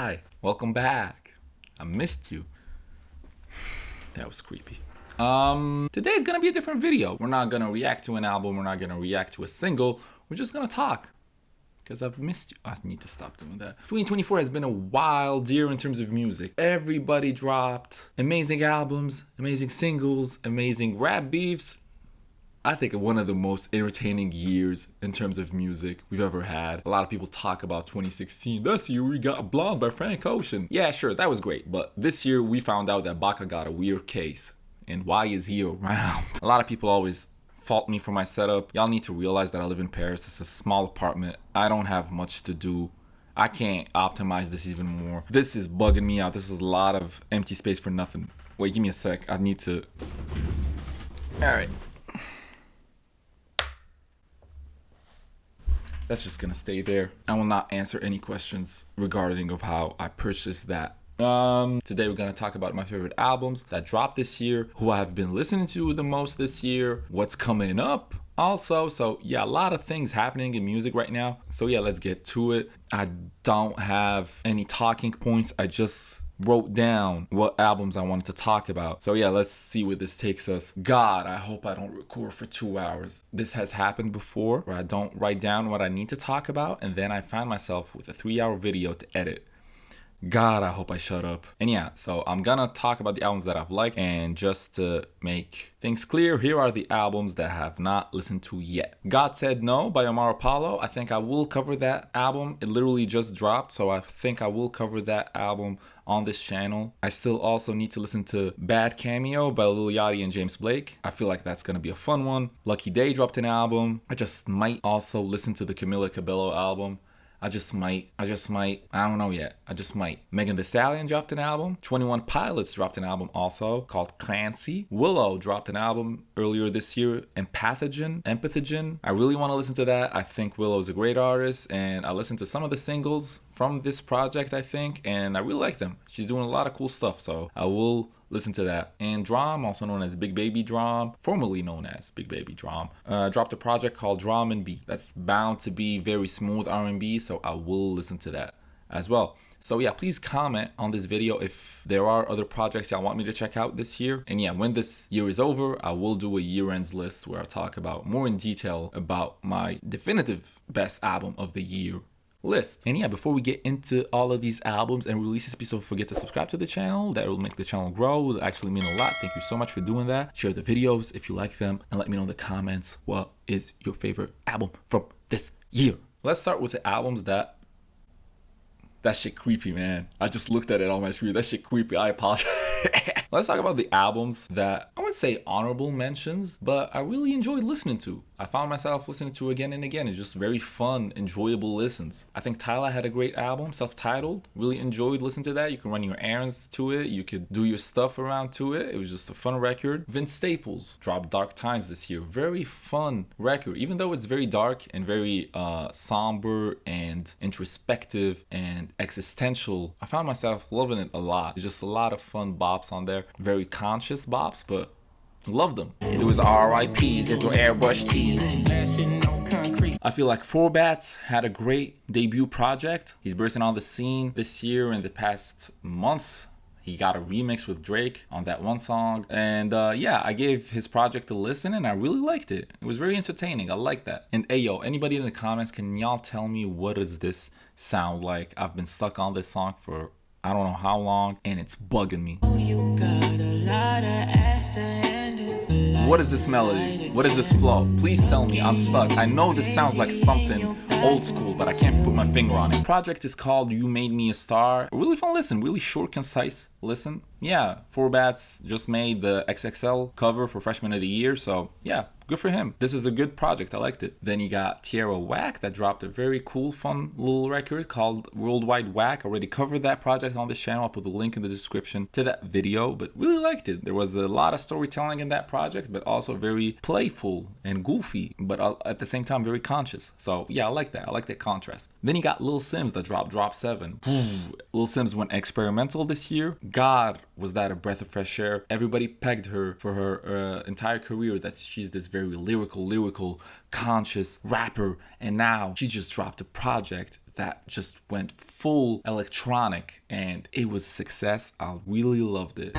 Hi, welcome back. I missed you. That was creepy. Today's gonna be a different video. We're not gonna react to an album. We're not gonna react to a single. We're just gonna talk. Because I've missed you. I need to stop doing that. 2024 has been a wild year in terms of music. Everybody dropped amazing albums, amazing singles, amazing rap beefs. I think one of the most entertaining years in terms of music we've ever had. A lot of people talk about 2016. This year we got Blonde by Frank Ocean. Yeah, sure, that was great. But this year we found out that Baka got a weird case. And why is he around? A lot of people always fault me for my setup. Y'all need to realize that I live in Paris. It's a small apartment. I don't have much to do. I can't optimize this even more. This is bugging me out. This is a lot of empty space for nothing. Wait, give me a sec. I need to... Alright. That's just gonna stay there. I will not answer any questions regarding of how I purchased that. Today we're gonna talk about my favorite albums that dropped this year, who I have been listening to the most this year, what's coming up also. So yeah, a lot of things happening in music right now. So yeah, let's get to it. I don't have any talking points. I just wrote down what albums I wanted to talk about. So yeah, let's see where this takes us. God, I hope I don't record for 2 hours. This has happened before where I don't write down what I need to talk about and then I find myself with a 3-hour video to edit. God, I hope I shut up. And yeah, so I'm gonna talk about the albums that I've liked, and just to make things clear, here are the albums that I have not listened to yet. God Said No by Omar Apollo. I think I will cover that album. It literally just dropped, so I think I will cover that album on this channel. I still also need to listen to Bad Cameo by Lil Yachty and James Blake. I feel like that's gonna be a fun one. Lucky Day dropped an album. I just might also listen to the Camila Cabello album. I just might, I don't know yet. I just might. Megan Thee Stallion dropped an album. 21 Pilots dropped an album also called Clancy. Willow dropped an album earlier this year, Empathogen. I really want to listen to that. I think Willow's a great artist, and I listened to some of the singles from this project, I think, and I really like them. She's doing a lot of cool stuff, so I will listen to that. And Drum, also known as Big Baby Drum, formerly known as Big Baby Drum, dropped a project called Drum and B. That's bound to be very smooth R&B, so I will listen to that as well. So yeah, please comment on this video if there are other projects y'all want me to check out this year. And yeah, when this year is over, I will do a year-ends list where I talk about more in detail about my definitive best album of the year list. And yeah, before we get into all of these albums and releases, please don't forget to subscribe to the channel. That will make the channel grow. It will actually mean a lot. Thank you so much for doing that. Share the videos if you like them, and let me know in the comments what is your favorite album from this year. Let's start with the albums that shit creepy, man. I just looked at it on my screen. That shit creepy. I apologize. Let's talk about the albums that I wouldn't say honorable mentions, but I really enjoyed listening to. I found myself listening to again and again. It's just very fun, enjoyable listens. I think Tyla had a great album, self-titled. Really enjoyed listening to that. You can run your errands to it. You could do your stuff around to it. It was just a fun record. Vince Staples dropped Dark Times this year. Very fun record. Even though it's very dark and very somber and introspective and existential, I found myself loving it a lot. There's just a lot of fun bops on there. Very conscious bops, but loved them. It was R.I.P.'s, it's airbrush tees. I feel like Four Bats had a great debut project. He's bursting on the scene this year and the past months. He got a remix with Drake on that one song. And yeah, I gave his project a listen and I really liked it. It was very entertaining. I like that. And hey, yo, anybody in the comments, can y'all tell me what does this sound like? I've been stuck on this song for I don't know how long and it's bugging me. Oh, you got a lot of ass to handle. What is this melody? What is this flow? Please tell me, I'm stuck. I know this sounds like something old school, but I can't put my finger on it. The project is called You Made Me a Star. A really fun listen, really short, concise listen. Yeah, Four Bats just made the XXL cover for Freshman of the Year, so yeah, good for him. This is a good project, I liked it. Then you got Tierra Whack that dropped a very cool, fun little record called Worldwide Whack. I already covered that project on this channel. I'll put the link in the description to that video, but really liked it. There was a lot of storytelling in that project, but also very playful and goofy, but at the same time very conscious. So yeah, I like that. I like that contrast. Then you got Lil Sims that dropped Drop 7. Lil Sims went experimental this year. God, was that a breath of fresh air. Everybody pegged her for her entire career that she's this very lyrical, conscious rapper, and now she just dropped a project that just went full electronic, and it was a success. I really loved it.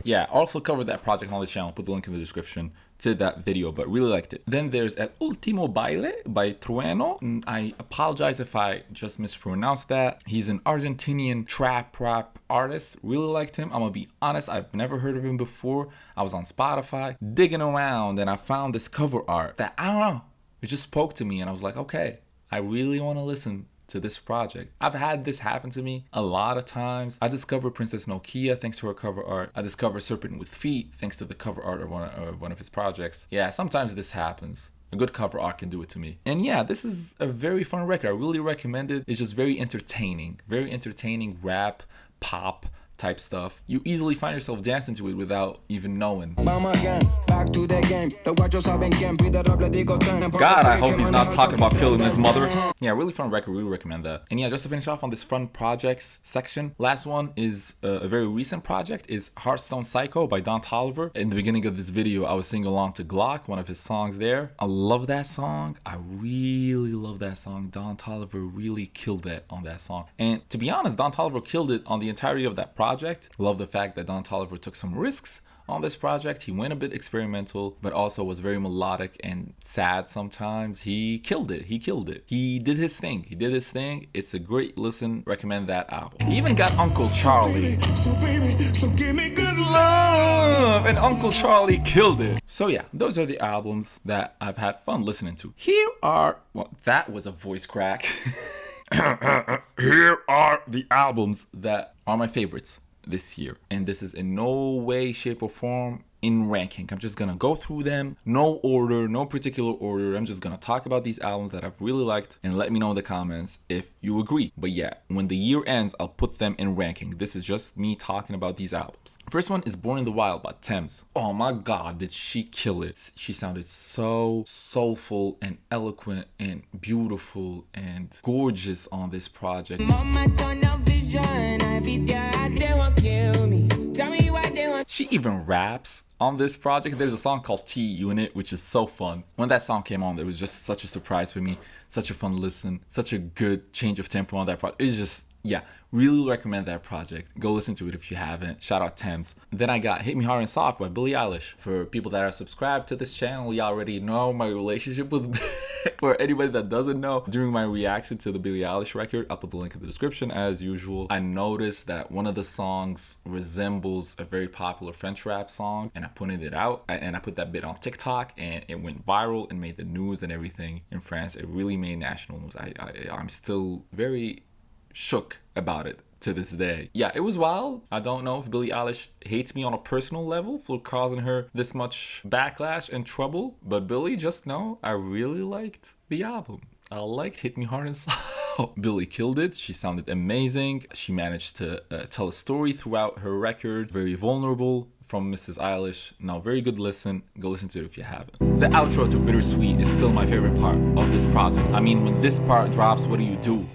Yeah, also covered that project on the channel. Put the link in the description to that video, but really liked it. Then there's El Ultimo Baile by Trueno. I apologize if I just mispronounced that. He's an Argentinian trap rap artist. Really liked him. I'm gonna be honest, I've never heard of him before. I was on Spotify digging around and I found this cover art that, I don't know, it just spoke to me, and I was like, okay, I really want to listen to this project. I've had this happen to me a lot of times. I discovered Princess Nokia thanks to her cover art. I discovered Serpent with Feet thanks to the cover art of one of his projects. Yeah, sometimes this happens. A good cover art can do it to me. And yeah, this is a very fun record. I really recommend it. It's just very entertaining rap, pop type stuff. You easily find yourself dancing to it without even knowing. God, I hope he's not talking about killing his mother. Yeah, really fun record. Really recommend that. And yeah, just to finish off on this fun projects section, last one is a very recent project, is Hearthstone Psycho by Don Toliver. In the beginning of this video, I was singing along to Glock, one of his songs there. I love that song. I really love that song. Don Toliver really killed that on that song. And to be honest, Don Toliver killed it on the entirety of that project. Love the fact that Don Toliver took some risks on this project. He went a bit experimental, but also was very melodic and sad sometimes. He killed it. He did his thing. It's a great listen. Recommend that album. He even got Uncle Charlie. So give me good love. And Uncle Charlie killed it. So yeah, those are the albums that I've had fun listening to. Well, that was a voice crack. Here are the albums that are my favorites this year, and this is in no way, shape, or form in ranking. I'm just gonna go through them, no order, no particular order. I'm just gonna talk about these albums that I've really liked, and let me know in the comments if you agree. But yeah, when the year ends, I'll put them in ranking. This is just me talking about these albums. First one is Born in the Wild by Thames. Oh my god, did she kill it. She sounded so soulful and eloquent and beautiful and gorgeous on this project. She even raps on this project. There's a song called T Unit, which is so fun. When that song came on, it was just such a surprise for me. Such a fun listen. Such a good change of tempo on that project. It's just, yeah, really recommend that project. Go listen to it if you haven't. Shout out Thames. Then I got Hit Me Hard and Soft by Billie Eilish. For people that are subscribed to this channel, you already know my relationship with for anybody that doesn't know, during my reaction to the Billie Eilish record, I'll put the link in the description as usual. I noticed that one of the songs resembles a very popular French rap song, and I pointed it out, and I put that bit on TikTok, and it went viral and made the news and everything in France. It really made national news. I'm still very shook about it to this day. Yeah, it was wild. I don't know if Billie Eilish hates me on a personal level for causing her this much backlash and trouble, but Billie, just know I really liked the album. I liked Hit Me Hard and Soft. Billie killed it. She sounded amazing. She managed to tell a story throughout her record. Very vulnerable from Mrs. Eilish. Now, very good listen. Go listen to it if you haven't. The outro to Bittersweet is still my favorite part of this project. I mean, when this part drops, what do?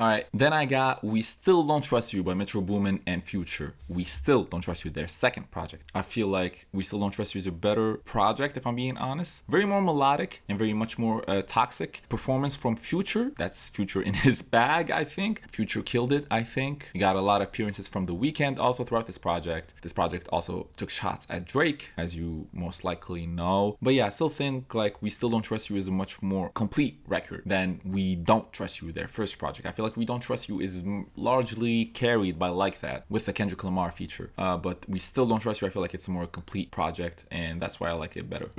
Alright, then I got We Still Don't Trust You by Metro Boomin and Future. We Still Don't Trust You, their second project. I feel like We Still Don't Trust You is a better project, if I'm being honest. Very more melodic and very much more toxic performance from Future. That's Future in his bag, I think. Future killed it, I think. We got a lot of appearances from The Weeknd also throughout this project. This project also took shots at Drake, as you most likely know. But yeah, I still think like We Still Don't Trust You is a much more complete record than We Don't Trust You, their first project. I feel like We Don't Trust You is largely carried by Like That with the Kendrick Lamar feature. But We Still Don't Trust You, I feel like it's a more complete project, and that's why I like it better.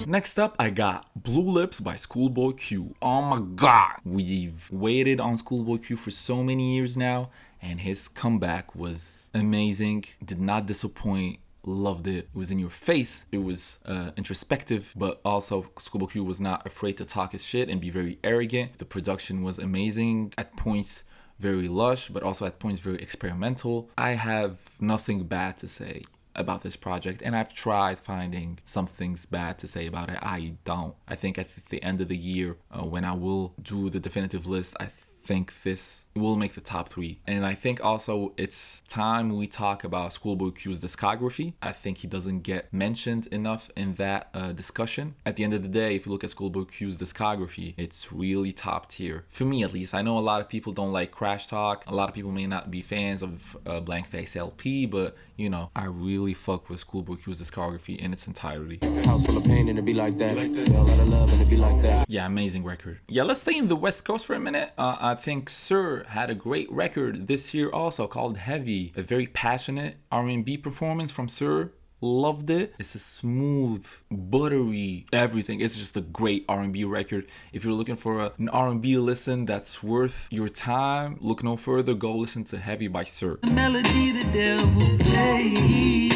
Next up, I got Blue Lips by Schoolboy Q. Oh my god. We've waited on Schoolboy Q for so many years now, and his comeback was amazing. Did not disappoint. Loved it. It was in your face. It was introspective, but also Schoolboy Q was not afraid to talk his shit and be very arrogant. The production was amazing. At points, very lush, but also at points very experimental. I have nothing bad to say about this project, and I've tried finding some things bad to say about it. I don't. I think at the end of the year, when I will do the definitive list, I think this will make the top 3. And I think also it's time we talk about Schoolboy Q's discography. I think he doesn't get mentioned enough in that discussion. At the end of the day, if you look at Schoolboy Q's discography, it's really top tier. For me at least. I know a lot of people don't like Crash Talk. A lot of people may not be fans of Blank Face LP, but you know, I really fuck with Schoolboy Q's discography in its entirety. House full of pain and it be like that. Fell out of love and it be like that. Yeah, amazing record. Yeah, let's stay in the West Coast for a minute. I think Sir had a great record this year also called Heavy. A very passionate R&B performance from Sir. Loved it. It's a smooth, buttery, everything. It's just a great R&B record. If you're looking for an R&B listen that's worth your time, look no further. Go listen to Heavy by Sir. Melody the devil plays.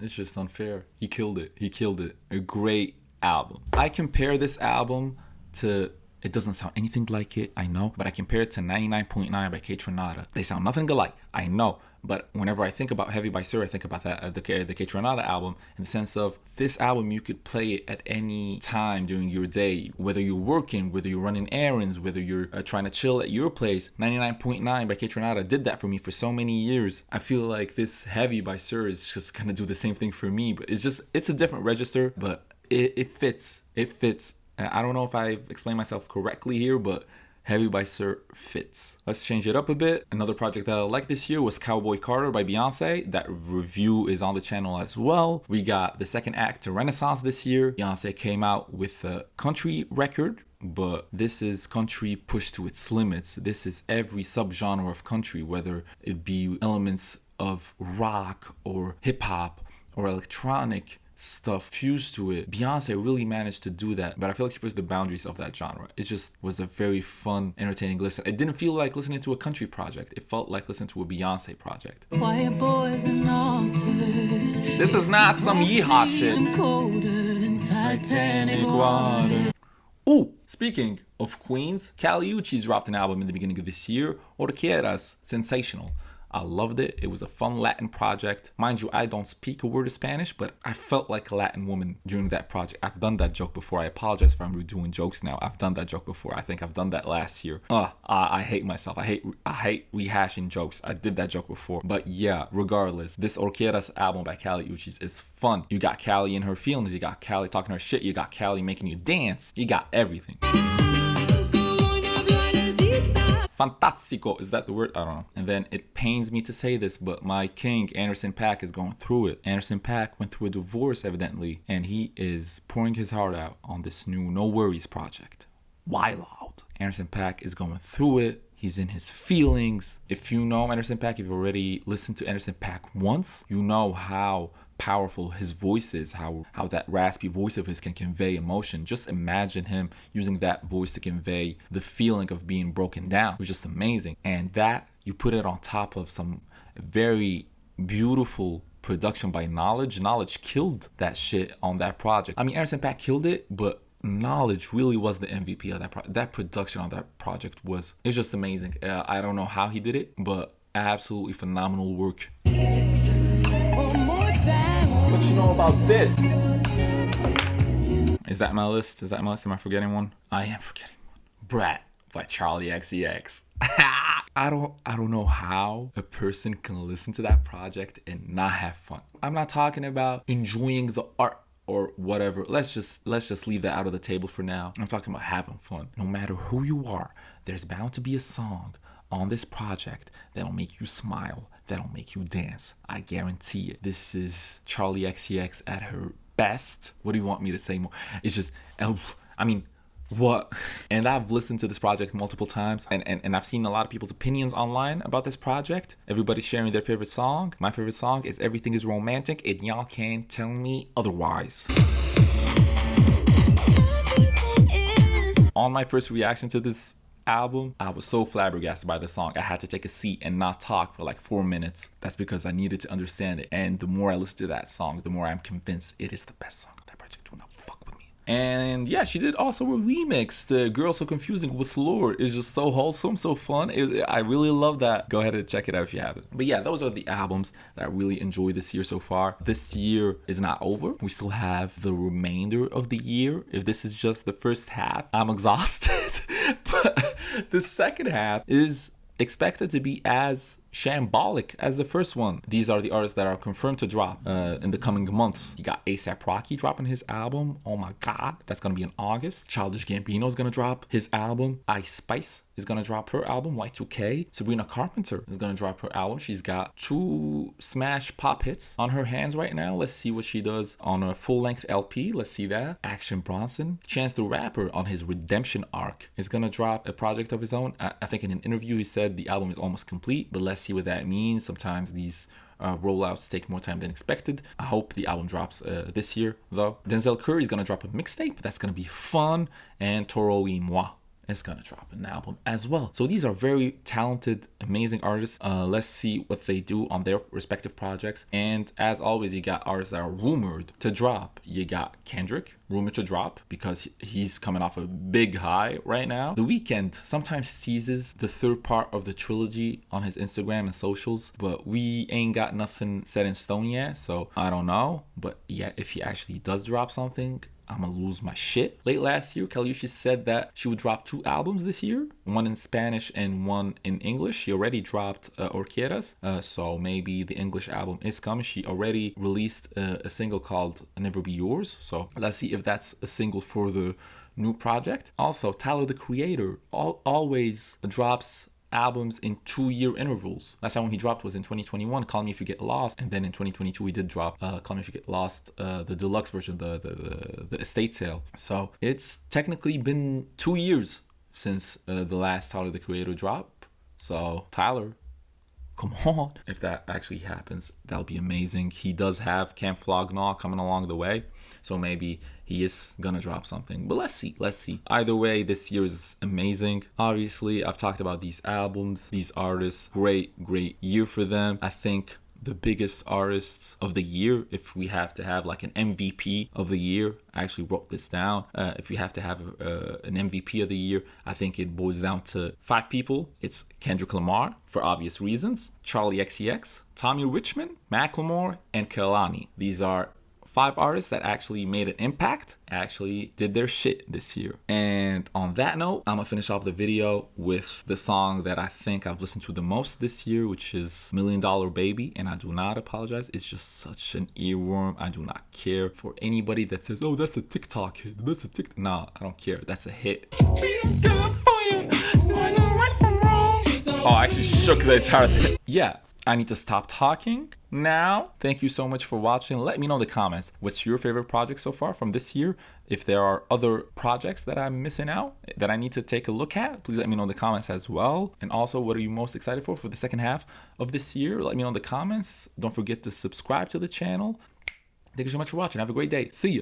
It's just unfair. He killed it. He killed it. A great album. I compare this album to... It doesn't sound anything like it, I know, but I compare it to 99.9 by Kaytranada. They sound nothing alike, I know, but whenever I think about Heavy by Sir, I think about that the Kaytranada album in the sense of this album you could play it at any time during your day, whether you're working, whether you're running errands, whether you're trying to chill at your place. 99.9 by Kaytranada did that for me for so many years. I feel like this Heavy by Sir is just gonna do the same thing for me, but it's a different register, but it fits. It fits. I don't know if I explained myself correctly here, but Heavy by Sir fits. Let's change it up a bit. Another project that I liked this year was Cowboy Carter by Beyonce. That review is on the channel as well. We got the second act to Renaissance this year. Beyonce came out with a country record, but this is country pushed to its limits. This is every subgenre of country, whether it be elements of rock or hip hop or electronic stuff fused to it. Beyonce really managed to do that, but I feel like she pushed the boundaries of that genre. It just was a very fun, entertaining listen. It didn't feel like listening to a country project. It felt like listening to a Beyonce project. Quiet boys and altars. This is not some yeehaw shit. Colder than Titanic water. Ooh, speaking of Queens, Cuchi's dropped an album in the beginning of this year, Orqueras, sensational. I loved it. It was a fun Latin project. Mind you, I don't speak a word of Spanish, but I felt like a Latin woman during that project. I've done that joke before. I apologize if I'm redoing jokes now. I've done that joke before. I think I've done that last year. I hate myself. I hate rehashing jokes. I did that joke before. But yeah, regardless, this Orqueras album by Cuchi's is fun. You got Cali in her feelings. You got Cali talking her shit. You got Cali making you dance. You got everything. Fantastico, is that the word? I don't know. And then it pains me to say this, but my king, Anderson .Paak, is going through it. Anderson .Paak went through a divorce, evidently, and he is pouring his heart out on this new No Worries project. Wild out. Anderson .Paak is going through it. He's in his feelings. If you know Anderson .Paak, if you've already listened to Anderson .Paak once, you know how powerful his voice is, how that raspy voice of his can convey emotion. Just imagine him using that voice to convey the feeling of being broken down. It was just amazing. And that, you put it on top of some very beautiful production by Knowledge. Knowledge killed that shit on that project. I mean, Anderson .Paak killed it, but Knowledge really was the MVP of that project. That production on that project was just amazing. I don't know how he did it, but absolutely phenomenal work. What you know about this? Is that my list? Am I forgetting one? I am forgetting one. Brat by Charlie XCX. I don't know how a person can listen to that project and not have fun. I'm not talking about enjoying the art or whatever. Let's just leave that out of the table for now. I'm talking about having fun. No matter who you are, there's bound to be a song on this project that'll make you smile, that'll make you dance. I guarantee it. This is Charlie XCX at her best. What do you want me to say more? It's just, I mean, what? And I've listened to this project multiple times, and I've seen a lot of people's opinions online about this project. Everybody's sharing their favorite song. My favorite song is Everything Is Romantic, and y'all can't tell me otherwise. On my first reaction to this album, I was so flabbergasted by the song. I had to take a seat and not talk for like 4 minutes. That's because I needed to understand it. And the more I listen to that song, the more I'm convinced it is the best song of that project. Do not fuck with me. And yeah, she did also a remix, The Girl So Confusing with Lore. It's just so wholesome, so fun. I really love that. Go ahead and check it out if you haven't. But yeah, those are the albums that I really enjoyed this year so far. This year is not over. We still have the remainder of the year. If this is just the first half, I'm exhausted. But the second half is expected to be as shambolic as the first one. These are the artists that are confirmed to drop in the coming months. You got A$AP Rocky dropping his album. Oh my god, that's gonna be in August. Childish Gambino is gonna drop his album. Ice Spice is gonna drop her album, Y2K. Sabrina Carpenter is gonna drop her album. She's got 2 smash pop hits on her hands right now. Let's see what she does on a full-length LP. Let's see that. Action Bronson, Chance the Rapper on his redemption arc, is gonna drop a project of his own. I think in an interview he said the album is almost complete, but let's see what that means. Sometimes these rollouts take more time than expected. I hope the album drops this year though. Denzel Curry is gonna drop a mixtape. That's gonna be fun. And Toro y Moi is gonna drop an album as well. So these are very talented, amazing artists. Let's see what they do on their respective projects. And as always, you got artists that are rumored to drop. You got Kendrick, rumored to drop because he's coming off a big high right now. The Weeknd sometimes teases the third part of the trilogy on his Instagram and socials, but we ain't got nothing set in stone yet, so I don't know. But yeah, if he actually does drop something, I'm gonna lose my shit. Late last year, Kaliushi said that she would drop 2 albums this year, one in Spanish and one in English. She already dropped Orquieras, so maybe the English album is coming. She already released a single called Never Be Yours, so let's see if that's a single for the new project. Also, Tyler the Creator always drops albums in 2-year intervals. Last time when he dropped was in 2021, Call Me If You Get Lost, and then in 2022 he did drop Call Me If You Get Lost, the deluxe version, the estate sale. So it's technically been 2 years since the last Tyler the Creator drop. So Tyler, come on. If that actually happens, that'll be amazing. He does have Camp Flog Gnaw coming along the way, so maybe he is gonna drop something. But let's see. Either way, this year is amazing. Obviously, I've talked about these albums, these artists. Great year for them. I think the biggest artists of the year, if we have to have like an MVP of the year, I actually wrote this down. If we have to have an MVP of the year, I think it boils down to 5 people. It's Kendrick Lamar, for obvious reasons, Charlie XCX, Tommy Richmond, Macklemore, and Kehlani. These are 5 artists that actually made an impact, actually did their shit this year. And on that note, I'm gonna finish off the video with the song that I think I've listened to the most this year, which is $1 Million Baby. And I do not apologize. It's just such an earworm. I do not care for anybody that says, oh, that's a TikTok hit. That's a TikTok. Nah, I don't care. That's a hit. Oh, I actually shook the entire thing. Yeah. I need to stop talking now. Thank you so much for watching. Let me know in the comments, what's your favorite project so far from this year? If there are other projects that I'm missing out that I need to take a look at, please let me know in the comments as well. And also, what are you most excited for the second half of this year? Let me know in the comments. Don't forget to subscribe to the channel. Thank you so much for watching. Have a great day. See you.